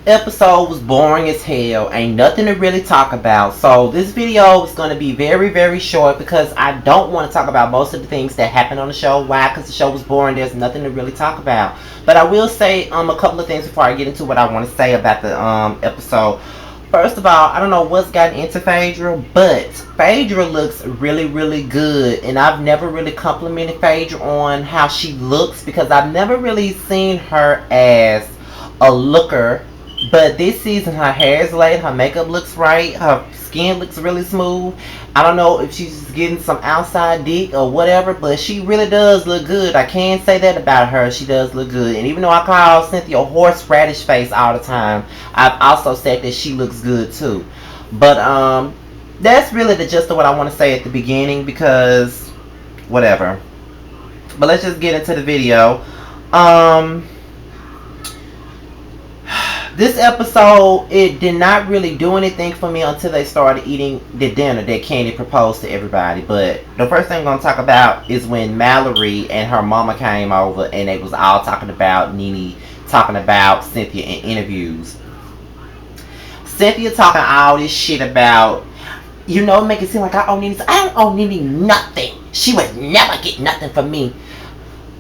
episode was boring as hell. Ain't nothing to really talk about. So this video is going to be very, very short because I don't want to talk about most of the things that happened on the show. Why? Because the show was boring. There's nothing to really talk about. But I will say a couple of things before I get into what I want to say about the episode. First of all, I don't know what's gotten into Phaedra, but Phaedra looks really, really good. And I've never really complimented Phaedra on how she looks because I've never really seen her as a looker. But this season, her hair is laid, her makeup looks right, her skin looks really smooth. I don't know if she's getting some outside dick or whatever, but she really does look good. I can say that about her. She does look good. And even though I call Cynthia horseradish face all the time, I've also said that she looks good too. But that's really the gist of what I want to say at the beginning because whatever. But let's just get into the video. This episode, it did not really do anything for me until they started eating the dinner that Kandi proposed to everybody. But the first thing I'm going to talk about is when Mallory and her mama came over and they was all talking about Nene, talking about Cynthia in interviews. Cynthia talking all this shit about, make it seem like I don't owe Nene nothing. She would never get nothing from me.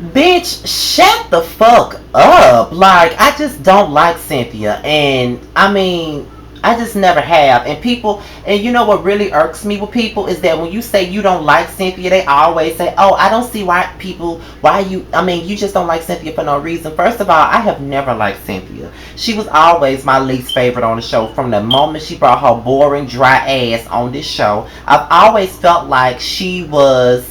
Bitch, shut the fuck up. Like, I just don't like Cynthia. And, I just never have. And people, and you know what really irks me with people is that when you say you don't like Cynthia, they always say, oh, I don't see you just don't like Cynthia for no reason. First of all, I have never liked Cynthia. She was always my least favorite on the show from the moment she brought her boring, dry ass on this show. I've always felt like she was,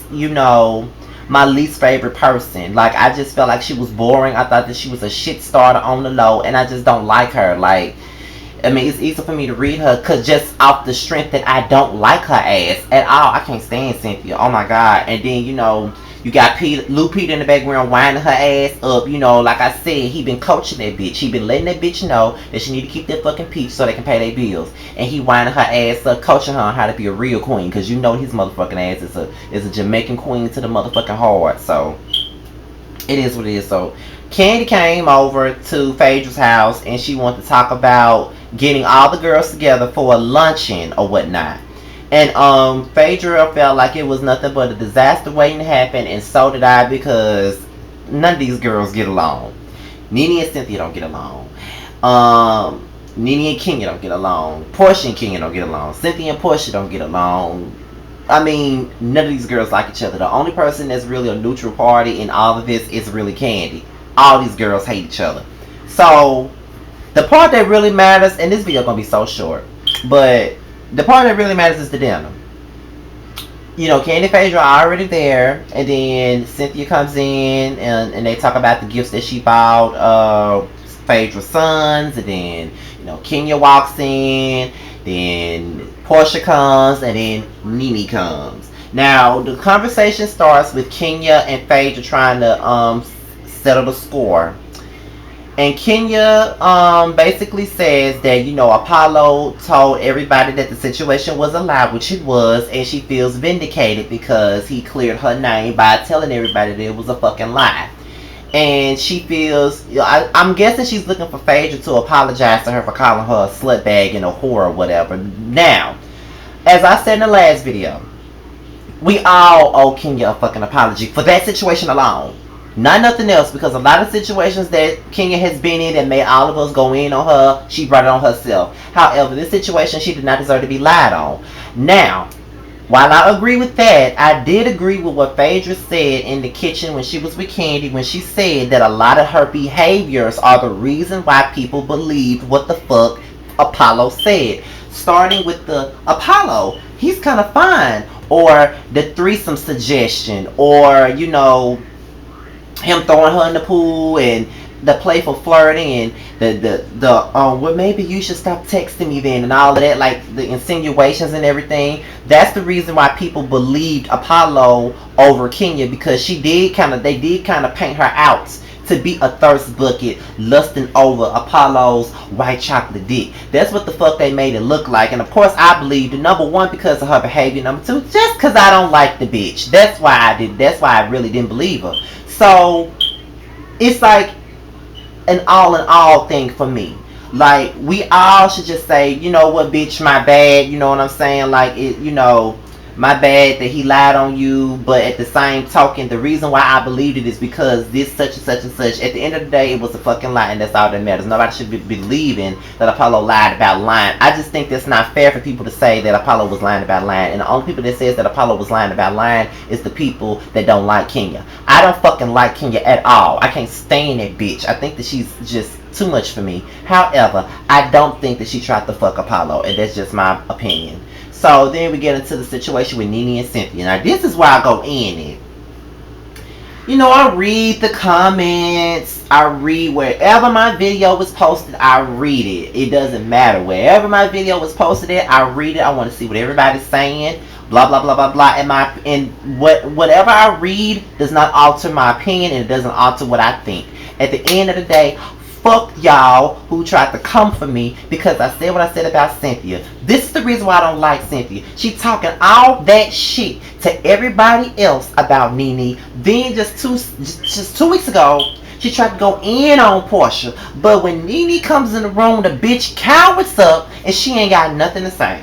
my least favorite person. Like, I just felt like she was boring. I thought that she was a shit starter on the low, and I just don't like her. Like, it's easy for me to read her because just off the strength that I don't like her ass at all. I can't stand Cynthia. Oh my god. And then, you got Lou Peter in the background winding her ass up. Like I said, he been coaching that bitch. He been letting that bitch know that she need to keep that fucking peach so they can pay their bills. And he winding her ass up, coaching her on how to be a real queen. Because his motherfucking ass is a Jamaican queen to the motherfucking heart. So, it is what it is. So, Kandi came over to Phaedra's house and she wanted to talk about getting all the girls together for a luncheon or whatnot. And Phaedra felt like it was nothing but a disaster waiting to happen, and so did I, because none of these girls get along. Nene and Cynthia don't get along. Nene and Kenya don't get along. Portia and Kenya don't get along. Cynthia and Portia don't get along. None of these girls like each other. The only person that's really a neutral party in all of this is really Kandi. All these girls hate each other. So, the part that really matters, and this video is going to be so short, but the part that really matters is the dinner. Kandi and Phaedra are already there, and then Cynthia comes in, and they talk about the gifts that she bought Phaedra's sons, and then, Kenya walks in, then Portia comes, and then Nene comes. Now, the conversation starts with Kenya and Phaedra trying to settle the score. And Kenya basically says that, Apollo told everybody that the situation was a lie, which it was, and she feels vindicated because he cleared her name by telling everybody that it was a fucking lie. And she feels, I'm guessing she's looking for Phaedra to apologize to her for calling her a slut bag and a whore or whatever. Now, as I said in the last video, we all owe Kenya a fucking apology for that situation alone. Not nothing else, because a lot of situations that Kenya has been in that made all of us go in on her, she brought it on herself. However, this situation, she did not deserve to be lied on. Now, while I agree with that, I did agree with what Phaedra said in the kitchen when she was with Kandi, when she said that a lot of her behaviors are the reason why people believed what the fuck Apollo said. Starting with the Apollo, he's kind of fine. Or the threesome suggestion. Or, him throwing her in the pool and the playful flirting and well, maybe you should stop texting me then and all of that, like the insinuations and everything. That's the reason why people believed Apollo over Kenya, because they did kind of paint her out to be a thirst bucket lusting over Apollo's white chocolate dick. That's what the fuck they made it look like. And of course I believed it, number one, because of her behavior, number two, just because I don't like the bitch. That's why I really didn't believe her. So it's like an all in all thing for me. Like, we all should just say, you know what, bitch, my bad. You know what I'm saying? Like, it, you know, my bad that he lied on you. But at the same token, the reason why I believed it is because this, such and such and such. At the end of the day, it was a fucking lie, and that's all that matters. Nobody should be believing that Apollo lied about lying. I just think that's not fair for people to say that Apollo was lying about lying. And the only people that says that Apollo was lying about lying is the people that don't like Kenya. I don't fucking like Kenya at all. I can't stand that bitch. I think that she's just too much for me. However, I don't think that she tried to fuck Apollo, and that's just my opinion. So then we get into the situation with Nene and Cynthia. Now this is where I go in it. You know, I read the comments. I read wherever my video was posted. I read it. It doesn't matter. Wherever my video was posted at, I read it. I want to see what everybody's saying. Blah blah blah blah blah. Whatever I read does not alter my opinion, and it doesn't alter what I think. At the end of the day, fuck y'all who tried to come for me because I said what I said about Cynthia. This is the reason why I don't like Cynthia. She talking all that shit to everybody else about Nene. Then just two weeks ago, she tried to go in on Portia. But when Nene comes in the room, the bitch cowers up and she ain't got nothing to say.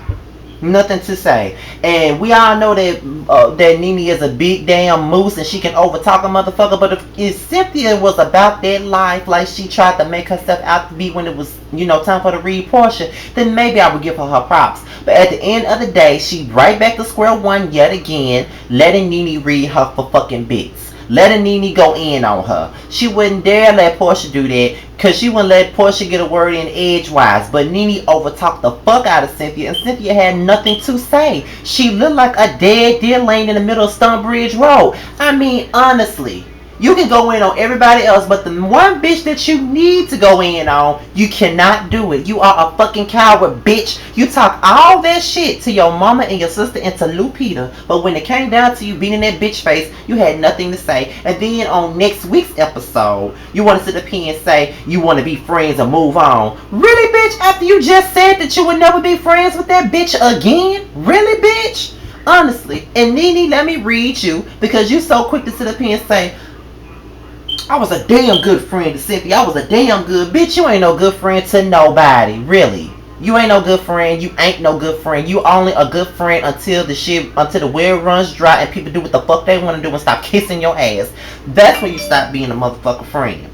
Nothing to say. And we all know that Nene is a big damn moose and she can overtalk a motherfucker. But if Cynthia was about that life like she tried to make herself out to be when it was, you know, time for her to read Portia, then maybe I would give her props. But at the end of the day, she right back to square one yet again, letting Nene read her for fucking bits. Letting Nene go in on her. She wouldn't dare let Portia do that because she wouldn't let Portia get a word in edgewise. But Nene overtalked the fuck out of Cynthia, and Cynthia had nothing to say. She looked like a dead deer laying in the middle of Stonebridge Road. I mean, honestly, you can go in on everybody else, but the one bitch that you need to go in on, you cannot do it. You are a fucking coward, bitch. You talk all that shit to your mama and your sister and to Lupita, but when it came down to you beating that bitch face, you had nothing to say. And then on next week's episode, you want to sit up here and say you want to be friends and move on. Really, bitch? After you just said that you would never be friends with that bitch again? Really, bitch? Honestly. And Nene, let me read you, because you so quick to sit up here and say, I was a damn good friend to Cynthia. I was a damn good bitch. You ain't no good friend to nobody. Really. You ain't no good friend. You ain't no good friend. You only a good friend until the well runs dry and people do what the fuck they want to do and stop kissing your ass. That's when you stop being a motherfucking friend.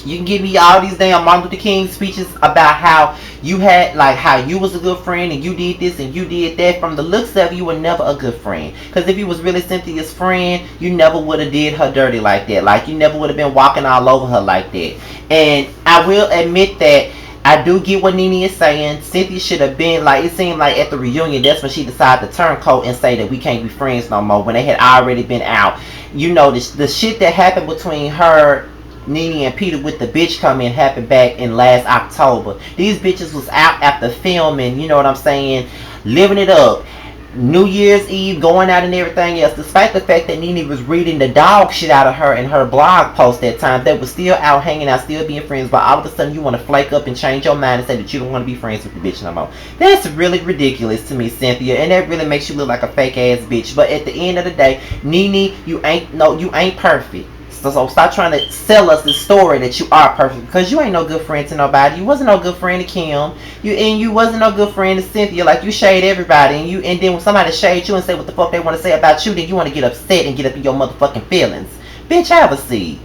You can give me all these damn Martin Luther King speeches about how you had, like, how you was a good friend and you did this and you did that. From the looks of you were never a good friend. Because if you was really Cynthia's friend, you never would have did her dirty like that. Like, you never would have been walking all over her like that. And I will admit that I do get what Nene is saying. Cynthia should have been, like, it seemed like at the reunion, that's when she decided to turn coat and say that we can't be friends no more, when they had already been out. You know, the shit that happened between her, Nene, and Peter with the bitch coming happened back in last October. These bitches was out after filming, you know what I'm saying, living it up. New Year's Eve, going out and everything else. Despite the fact that Nene was reading the dog shit out of her in her blog post that time, they was still out hanging out, still being friends. But all of a sudden you want to flake up and change your mind and say that you don't want to be friends with the bitch no more. That's really ridiculous to me, Cynthia, and that really makes you look like a fake ass bitch. But at the end of the day, Nene, you ain't perfect. So stop trying to sell us this story that you are perfect, because you ain't no good friend to nobody. You wasn't no good friend to Kim. You wasn't no good friend to Cynthia. Like, you shade everybody, and then when somebody shades you and say what the fuck they want to say about you, then you want to get upset and get up in your motherfucking feelings. Bitch, have a seat.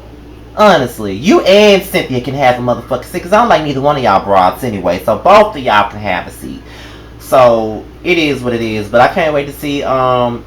Honestly, you and Cynthia can have a motherfucking seat, because I don't like neither one of y'all broads anyway. So both of y'all can have a seat. So it is what it is, but I can't wait to see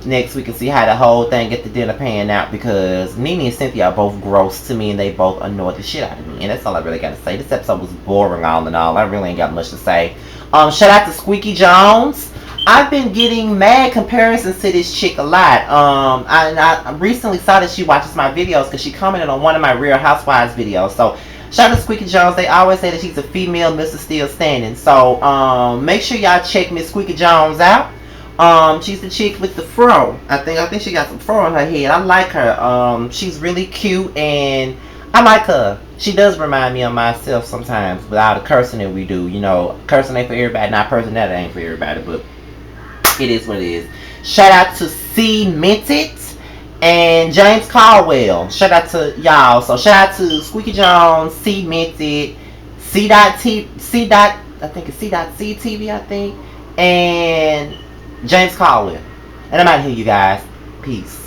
next week and see how the whole thing at the dinner pan out, because Nene and Cynthia are both gross to me and they both annoy the shit out of me, and that's all I really got to say. This episode was boring all in all. I really ain't got much to say. Shout out to Squeaky Jones. I've been getting mad comparisons to this chick a lot. I recently saw that she watches my videos because she commented on one of my Real Housewives videos. So shout out to Squeaky Jones. They always say that she's a female Mr. Still Standing. So make sure y'all check Miss Squeaky Jones out. She's the chick with the fro. I think she got some fro on her head. I like her. She's really cute and I like her. She does remind me of myself sometimes with all the cursing that we do. You know, cursing ain't for everybody. Not personality ain't for everybody, but it is what it is. Shout out to C Minted and James Caldwell. Shout out to y'all. So shout out to Squeaky Jones, C Minted, C dot T C dot I think it's C dot C TV I think, and James Caldwell. And I'm out of here, you guys. Peace.